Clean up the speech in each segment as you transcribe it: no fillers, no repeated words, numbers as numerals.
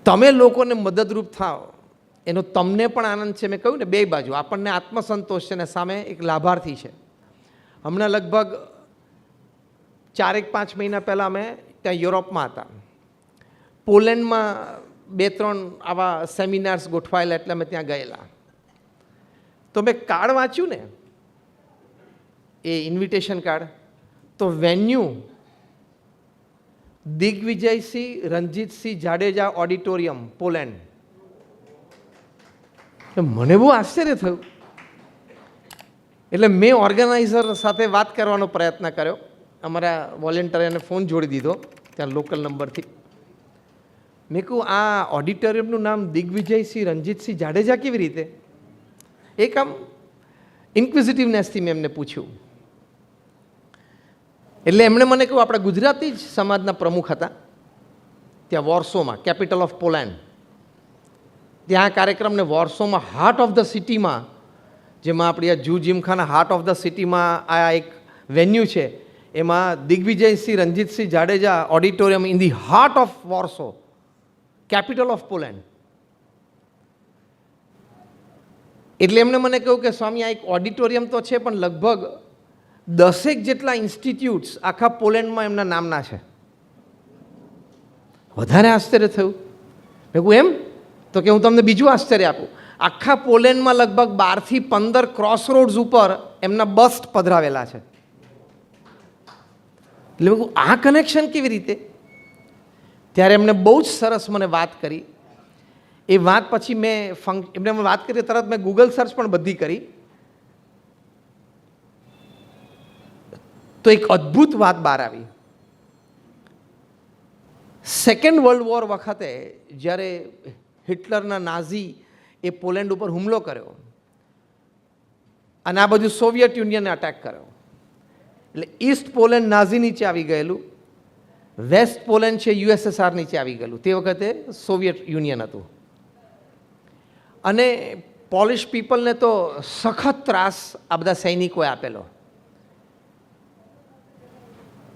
તમે લોકોને મદદરૂપ થાઓ એનો તમને પણ આનંદ છે. મેં કહ્યું ને, બે બાજુ, આપણને આત્મસંતોષ છે ને સામે એક લાભાર્થી છે. હમણાં લગભગ 4-5 મહિના પહેલાં અમે ત્યાં યુરોપમાં હતા. પોલેન્ડમાં 2-3 આવા સેમિનાર્સ ગોઠવાયેલા, એટલે અમે ત્યાં ગયેલા. તો મેં કાર્ડ વાંચ્યું ને, એ ઇન્વિટેશન કાર્ડ, તો venue Digvijaysinh Ranjitsinh Jadeja auditorium, Poland. મને બહુ આશ્ચર્ય થયું. એટલે મેં ઓર્ગેનાઇઝર સાથે વાત કરવાનો પ્રયત્ન કર્યો. અમારા વોલેન્ટરે ફોન જોડી દીધો ત્યાં લોકલ નંબરથી. મેં કહું, આ ઓડિટોરિયમનું નામ દિગ્વિજયસિંહ રણજીતસિંહ જાડેજા કેવી રીતે? એક આમ ઇન્ક્વિઝિટિવનેસથી મેં એમને પૂછ્યું. એટલે એમણે મને કહ્યું, આપણા ગુજરાતી જ સમાજના પ્રમુખ હતા ત્યાં વોર્સોમાં, કેપિટલ ઓફ પોલેન્ડ. ત્યાં કાર્યક્રમને વોર્સોમાં હાર્ટ ઓફ ધ સિટીમાં, જેમાં આપણી આ જૂ જીમખાના હાર્ટ ઓફ ધ સિટીમાં આ એક વેન્યુ છે, એમાં Digvijaysinh Ranjitsinh Jadeja auditorium in the heart of Warsaw, capital of Poland. એટલે એમણે મને કહ્યું કે સ્વામી, આ એક ઓડિટોરિયમ તો છે, પણ લગભગ 10 જેટલા ઇન્સ્ટિટ્યૂટ્સ આખા પોલેન્ડમાં એમના નામના છે. વધારે આશ્ચર્ય થયું. મેં કહું, એમ? તો કે હું તમને બીજું આશ્ચર્ય આપું. આખા પોલેન્ડમાં લગભગ 12 થી 15 ક્રોસ રોડ્સ ઉપર એમના બસ્ટ પધરાવેલા છે. એટલે મેં કહું, આ કનેક્શન કેવી રીતે? ત્યારે એમણે બહુ જ સરસ મને વાત કરી. એ વાત પછી એમને વાત કરી, તરત મેં ગૂગલ સર્ચ પણ બધી કરી. તો એક અદ્ભુત વાત બહાર આવી. સેકન્ડ વર્લ્ડ વોર વખતે જ્યારે હિટલરના નાઝી એ પોલેન્ડ ઉપર હુમલો કર્યો અને આ બધું સોવિયત યુનિયને અટેક કર્યો, એટલે ઈસ્ટ પોલેન્ડ નાઝી નીચે આવી ગયેલું, વેસ્ટ પોલેન્ડ છે યુએસએસઆર નીચે આવી ગયેલું. તે વખતે સોવિયત યુનિયન હતું. અને પોલિશ પીપલને તો સખત ત્રાસ આ બધા સૈનિકોએ આપેલો.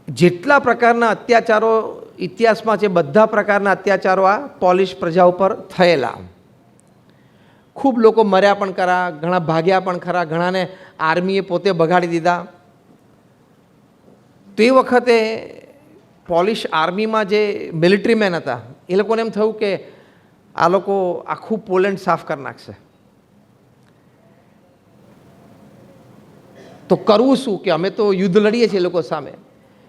જેટલા પ્રકારના અત્યાચારો ઇતિહાસમાં છે, બધા પ્રકારના અત્યાચારો આ પોલિશ પ્રજા ઉપર થયેલા. ખૂબ લોકો મર્યા પણ ખરા, ઘણા ભાગ્યા પણ ખરા, ઘણાને આર્મીએ પોતે ભગાડી દીધા. તો એ વખતે પોલિશ આર્મીમાં જે મિલિટરી મેન હતા, એ લોકોને એમ થયું કે આ લોકો આખું પોલેન્ડ સાફ કરી નાખશે. તો કરવું શું? કે અમે તો યુદ્ધ લડીએ છીએ એ લોકો સામે.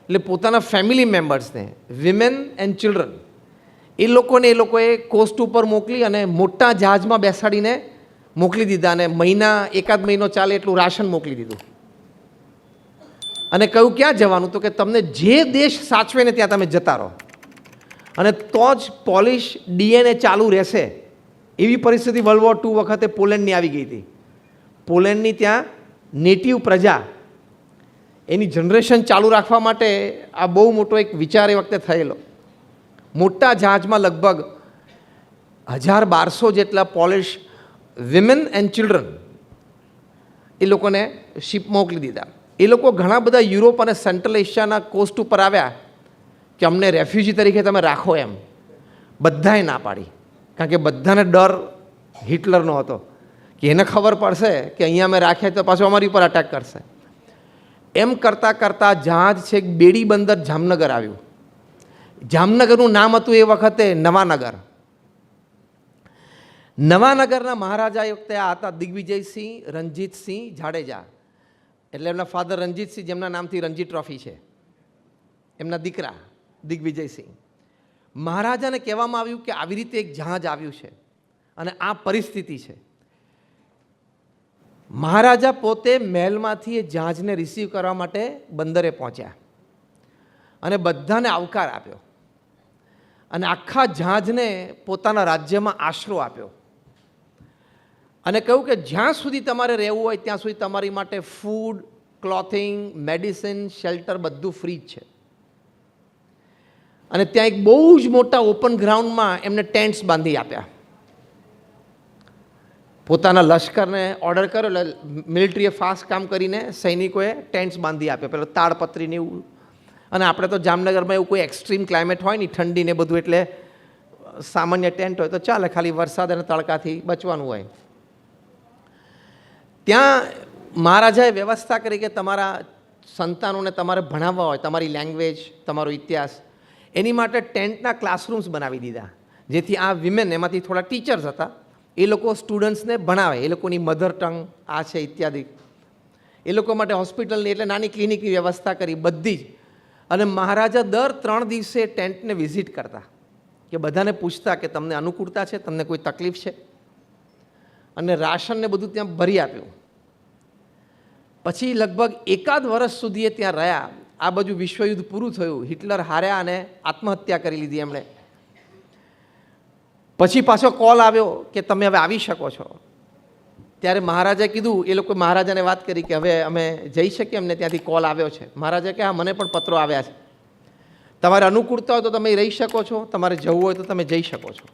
એટલે પોતાના ફેમિલી મેમ્બર્સને, વિમેન એન્ડ ચિલ્ડ્રન, એ લોકોએ કોસ્ટ ઉપર મોકલી અને મોટા જહાજમાં બેસાડીને મોકલી દીધા. અને એકાદ મહિનો ચાલે એટલું રાશન મોકલી દીધું. અને કહ્યું, ક્યાં જવાનું? તો કે તમને જે દેશ સાચવે ને ત્યાં તમે જતા રહો, અને તો જ પોલિશ ડીએનએ ચાલુ રહેશે. એવી પરિસ્થિતિ વર્લ્ડ વોર 2 વખતે પોલેન્ડની આવી ગઈ હતી. પોલેન્ડની ત્યાં નેટિવ પ્રજા એની જનરેશન ચાલુ રાખવા માટે આ બહુ મોટો એક વિચાર એ વખતે થયેલો. મોટા જહાજમાં લગભગ 1200 જેટલા પોલિશ વિમેન એન્ડ ચિલ્ડ્રન એ લોકોને શિપ મોકલી દીધા. એ લોકો ઘણા બધા યુરોપ અને સેન્ટ્રલ એશિયાના કોસ્ટ ઉપર આવ્યા કે અમને રેફ્યુજી તરીકે તમે રાખો એમ. બધાએ ના પાડી, કારણ કે બધાને ડર હિટલરનો હતો કે એને ખબર પડશે કે અહીંયા અમે રાખ્યા તો પાછું અમારી ઉપર અટેક કરશે. એમ કરતાં કરતાં જહાજ છે બેડી બંદર જામનગર આવ્યું. જામનગરનું નામ હતું એ વખતે નવાનગર. નવાનગરના મહારાજા એ વખતે આ હતા દિગ્વિજયસિંહ રણજીતસિંહ જાડેજા. એટલે એમના ફાધર રણજીતસિંહ, જેમના નામથી રણજી ટ્રોફી છે, એમના દીકરા દિગ્વિજયસિંહ. મહારાજાને કહેવામાં આવ્યું કે આવી રીતે એક જહાજ આવ્યું છે અને આ પરિસ્થિતિ છે. મહારાજા પોતે મહેલમાંથી એ જહાજને રિસીવ કરવા માટે બંદરે પહોંચ્યા અને બધાને આવકાર આપ્યો અને આખા જહાજને પોતાના રાજ્યમાં આશરો આપ્યો અને કહ્યું કે જ્યાં સુધી તમારે રહેવું હોય ત્યાં સુધી તમારી માટે ફૂડ, ક્લોથિંગ, મેડિસિન, શેલ્ટર બધું ફ્રી જ છે. અને ત્યાં એક બહુ જ મોટા ઓપન ગ્રાઉન્ડમાં એમને ટેન્ટ્સ બાંધી આપ્યા. પોતાના લશ્કરને ઓર્ડર કર્યો, એટલે મિલિટરીએ ફાસ્ટ કામ કરીને સૈનિકોએ ટેન્ટ્સ બાંધી આપ્યા, પેલો તાડપત્રીને એવું. અને આપણે તો જામનગરમાં એવું કોઈ એક્સ્ટ્રીમ ક્લાઇમેટ હોય નહીં, ઠંડી ને બધું, એટલે સામાન્ય ટેન્ટ હોય તો ચાલે, ખાલી વરસાદ અને તડકાથી બચવાનું હોય. ત્યાં મહારાજાએ વ્યવસ્થા કરી કે તમારા સંતાનોને તમારે ભણાવવા હોય, તમારી લેંગ્વેજ, તમારો ઇતિહાસ, એની માટે ટેન્ટના ક્લાસરૂમ્સ બનાવી દીધા, જેથી આ વિમેન, એમાંથી થોડા ટીચર્સ હતા, એ લોકો સ્ટુડન્ટ્સને ભણાવે, એ લોકોની મધર ટંગ આ છે ઇત્યાદિ. એ લોકો માટે હોસ્પિટલની એટલે નાની ક્લિનિકની વ્યવસ્થા કરી બધી જ. અને મહારાજા દર 3 દિવસે ટેન્ટને વિઝિટ કરતા, કે બધાને પૂછતા કે તમને અનુકૂળતા છે, તમને કોઈ તકલીફ છે, અને રાશનને બધું ત્યાં ભરી આપ્યું. પછી લગભગ 1 વર્ષ સુધી એ ત્યાં રહ્યા. આ બાજુ વિશ્વયુદ્ધ પૂરું થયું, હિટલર હાર્યા અને આત્મહત્યા કરી લીધી એમણે. પછી પાછો કોલ આવ્યો કે તમે હવે આવી શકો છો. ત્યારે મહારાજાએ કીધું, એ લોકો મહારાજાને વાત કરી કે હવે અમે જઈ શકીએ, અમને ત્યાંથી કોલ આવ્યો છે. મહારાજા કે હા, મને પણ પત્રો આવ્યા છે, તમારે અનુકૂળતા હોય તો તમે રહી શકો છો, તમારે જવું હોય તો તમે જઈ શકો છો.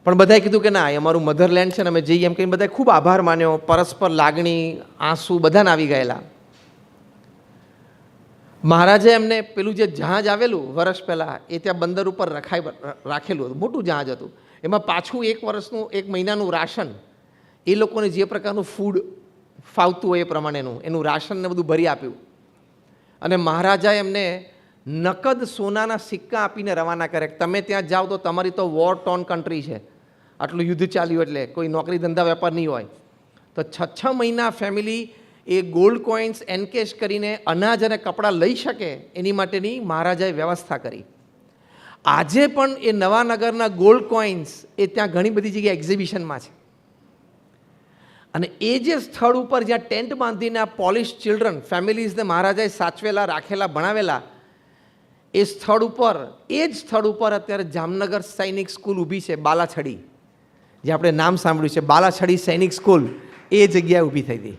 પણ બધાએ કીધું કે ના, એ અમારું મધરલેન્ડ છે ને, અમે જઈએ એમ કહીને બધાએ ખૂબ આભાર માન્યો. પરસ્પર લાગણી, આંસુ બધાને આવી ગયેલા. મહારાજે એમને પેલું જે જહાજ આવેલું વર્ષ પહેલાં, એ ત્યાં બંદર ઉપર રાખેલું હતું, મોટું જહાજ હતું. એમાં પાછું 1 વર્ષનું 1 મહિનાનું રાશન, એ લોકોને જે પ્રકારનું ફૂડ ફાવતું હોય એ પ્રમાણેનું એનું રાશનને બધું ભરી આપ્યું. અને મહારાજાએ એમને નકદ સોનાના સિક્કા આપીને રવાના કર્યા. તમે ત્યાં જાઓ તો તમારી તો વોર ટોન કન્ટ્રી છે, આટલું યુદ્ધ ચાલ્યું એટલે કોઈ નોકરી ધંધા વેપાર નહીં હોય, તો 6 મહિના ફેમિલી એ ગોલ્ડ કોઇન્સ એનકેશ કરીને અનાજ અને કપડાં લઈ શકે એની માટેની મહારાજાએ વ્યવસ્થા કરી. આજે પણ એ નવાનગરના ગોલ્ડ કોઇન્સ એ ત્યાં ઘણી બધી જગ્યાએ એક્ઝિબિશનમાં છે. અને એ જે સ્થળ ઉપર જ્યાં ટેન્ટ બાંધીને આ પોલિશ ચિલ્ડ્રન ફેમિલીઝને મહારાજાએ સાચવેલા, રાખેલા, ભણાવેલા, એ સ્થળ ઉપર, એ જ સ્થળ ઉપર અત્યારે જામનગર સૈનિક સ્કૂલ ઊભી છે, બાલાછડી, જે આપણે નામ સાંભળ્યું છે, બાલાછડી સૈનિક સ્કૂલ, એ જગ્યાએ ઊભી થઈ હતી.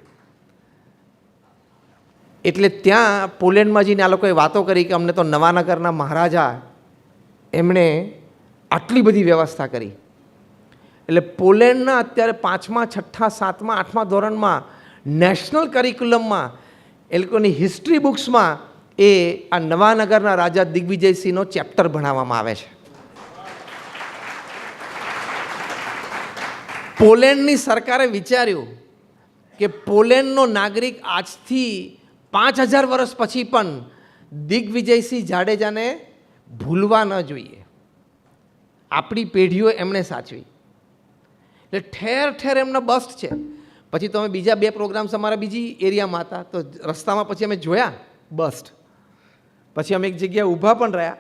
એટલે ત્યાં પોલેન્ડમાં જઈને આ લોકોએ વાતો કરી કે અમને તો નવાનગરના મહારાજા એમણે આટલી બધી વ્યવસ્થા કરી. એટલે પોલેન્ડના અત્યારે 5મા, 6ઠા, 7મા, 8મા ધોરણમાં નેશનલ કરિક્યુલમમાં એ લોકોની હિસ્ટ્રી બુક્સમાં એ આ નવાનગરના રાજા દિગ્વિજયસિંહનો ચેપ્ટર ભણાવવામાં આવે છે. પોલેન્ડની સરકારે વિચાર્યું કે પોલેન્ડનો નાગરિક આજથી 5000 વર્ષ પછી પણ દિગ્વિજયસિંહ જાડેજાને ભૂલવા ન જોઈએ. આપણી પેઢીઓ એમણે સાચવી. એટલે ઠેર ઠેર એમના બસ્ટ છે. પછી તો અમે બીજા 2 પ્રોગ્રામ્સ અમારા બીજી એરિયામાં હતા, તો રસ્તામાં પછી અમે જોયા બસ્ટ. પછી અમે એક જગ્યાએ ઊભા પણ રહ્યા.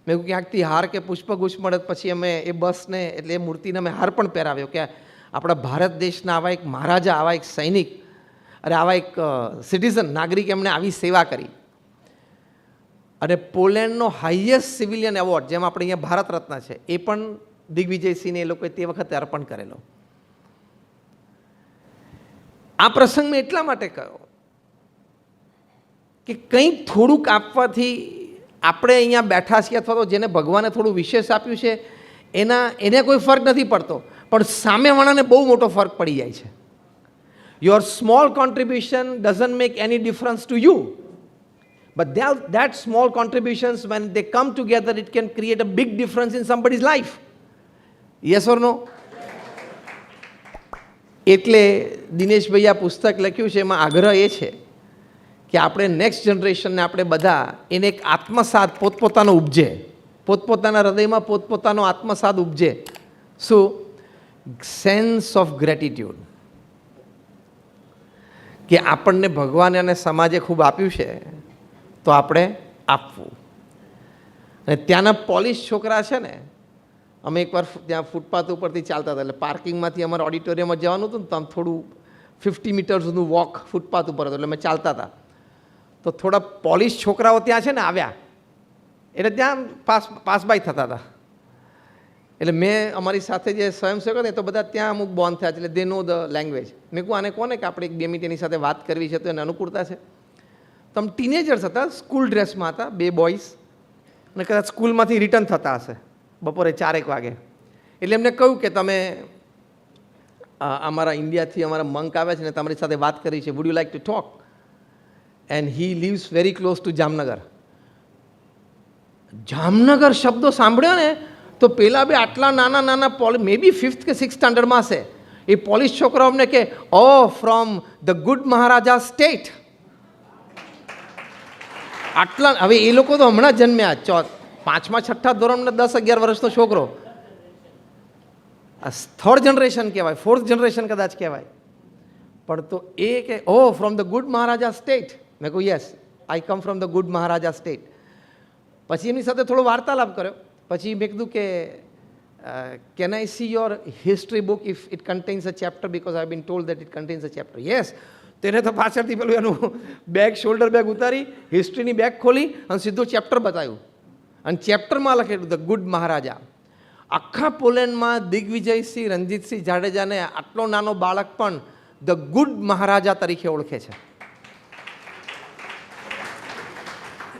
મેં કહ્યું ક્યાંકથી હાર કે પુષ્પગુચ્છ મળે, પછી અમે એ બસને, એટલે એ મૂર્તિને અમે હાર પણ પહેરાવ્યો કે આપણા ભારત દેશના આવા એક મહારાજા, આવા એક સૈનિક, અરે આવા એક સિટીઝન, નાગરિક, એમણે આવી સેવા કરી. અને પોલેન્ડનો હાઈએસ્ટ સિવિલિયન એવોર્ડ, જેમ આપણે અહીંયા ભારત રત્ન છે, એ પણ દિગ્વિજયસિંહને એ લોકોએ તે વખતે અર્પણ કરેલો. આ પ્રસંગ મેં એટલા માટે કહ્યો કે કંઈક થોડુંક આપવાથી આપણે અહીંયા બેઠા છીએ, અથવા તો જેને ભગવાને થોડું વિશેષ આપ્યું છે એને કોઈ ફરક નથી પડતો, પણ સામેવાળાને બહુ મોટો ફરક પડી જાય છે. Your small contribution doesn't make any difference to you, but that small contributions, when they come together, it can create a big difference in somebody's life. Yes or no? એટલે દિનેશભાઈ આ પુસ્તક લખ્યું છે, એમાં આગ્રહ એ છે કે આપણે નેક્સ્ટ જનરેશનને, આપણે બધા એને એક આત્મસાદ પોતપોતાનો ઉપજે, પોતપોતાના હૃદયમાં પોતપોતાનો આત્મસાદ ઉપજે. શું? સેન્સ ઓફ ગ્રેટિટ્યૂડ, કે આપણને ભગવાને અને સમાજે ખૂબ આપ્યું છે તો આપણે આપવું. અને ત્યાંના પોલિશ છોકરા છે ને, અમે એકવાર ત્યાં ફૂટપાથ ઉપરથી ચાલતા હતા, એટલે પાર્કિંગમાંથી અમારે ઓડિટોરિયમમાં જવાનું હતું ને, તો આમ થોડું 50 મીટર્સનું વોક ફૂટપાથ ઉપર હતું, એટલે અમે ચાલતા હતા. તો થોડા પોલિશ છોકરાઓ ત્યાં છે ને આવ્યા, એટલે ત્યાં પાસ બાય થતા હતા. એટલે મેં અમારી સાથે જે સ્વયંસેવક હતા, તો બધા ત્યાં અમુક બોન્ડ થયા છે, એટલે દે નો ધ લેંગ્વેજ. મેં કહું આને કોને કે આપણે 2 મિનિટ એની સાથે વાત કરવી છે, તો એને અનુકૂળતા છે. તો આમ ટીનેજર્સ હતા, સ્કૂલ ડ્રેસમાં હતા, 2 બોયઝ, અને કદાચ સ્કૂલમાંથી રિટર્ન થતા હશે બપોરે 4-1 વાગે. એટલે એમને કહ્યું કે તમે અમારા ઇન્ડિયાથી અમારા મંક આવ્યા છે ને, તમારી સાથે વાત કરી છે, would you like to talk? And he lives very close to Jamnagar. Jamnagar શબ્દો સાંભળ્યો ને તો પેલા બે આટલા નાના નાના મે બી 5th કે 6th સ્ટાન્ડર્ડમાં હશે, એ પોલીસ છોકરાઓ અમને કે oh from the good Maharaja state. આટલા, હવે એ લોકો તો હમણાં જન્મ્યા, 5મા 6ઠા ધોરણના 10-11 વર્ષનો છોકરો, આ 3rd જનરેશન કહેવાય, 4th જનરેશન કદાચ કહેવાય. પણ તો એ કે oh from the good Maharaja state. મેં કહ્યું yes, I come from the good Maharaja state. પછી એમની સાથે થોડો વાર્તાલાપ કર્યો. પછી મેં કીધું કે can I see your history book if it contains a chapter, because I been told that it contains a chapter. Yes. તેને તો પાછળથી પેલું એનું બેગ, શોલ્ડર બેગ ઉતારી, હિસ્ટ્રીની બેગ ખોલી અને સીધું ચેપ્ટર બતાવ્યું. અને ચેપ્ટરમાં લખેલું ધ ગુડ મહારાજા. આખા પોલેન્ડમાં દિગ્વિજયસિંહ, રણજીતસિંહ જાડેજાને આટલો નાનો બાળક પણ ધ ગુડ મહારાજા તરીકે ઓળખે છે.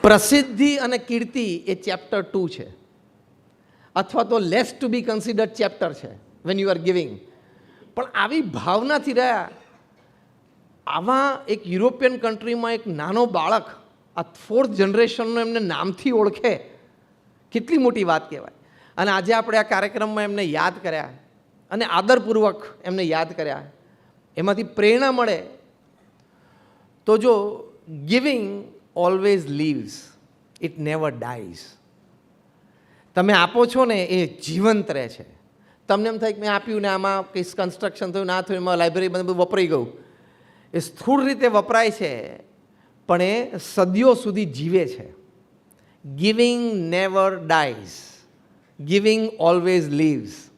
પ્રસિદ્ધિ અને કીર્તિ એ ચેપ્ટર 2 છે, અથવા તો લેસ ટુ બી કન્સિડર્ડ ચેપ્ટર છે વેન યુ આર ગિવિંગ. પણ આવી ભાવનાથી રહ્યા, આવા એક યુરોપિયન કન્ટ્રીમાં એક નાનો બાળક આ 4th જનરેશનનો એમને નામથી ઓળખે, કેટલી મોટી વાત કહેવાય. અને આજે આપણે આ કાર્યક્રમમાં એમને યાદ કર્યા અને આદરપૂર્વક એમને યાદ કર્યા, એમાંથી પ્રેરણા મળે. તો જો giving always leaves, it never dyes. તમે આપો છો ને એ જીવંત રહે છે. તમને એમ થાય કે મેં આપ્યું ને આમાં કંઈ કન્સ્ટ્રક્શન થયું, ના થયું, એમાં લાઇબ્રેરી બધું વપરાઈ ગયું. એ સ્થૂળ રીતે વપરાય છે, પણ એ સદીઓ સુધી જીવે છે. Giving never dyes, giving always leaves.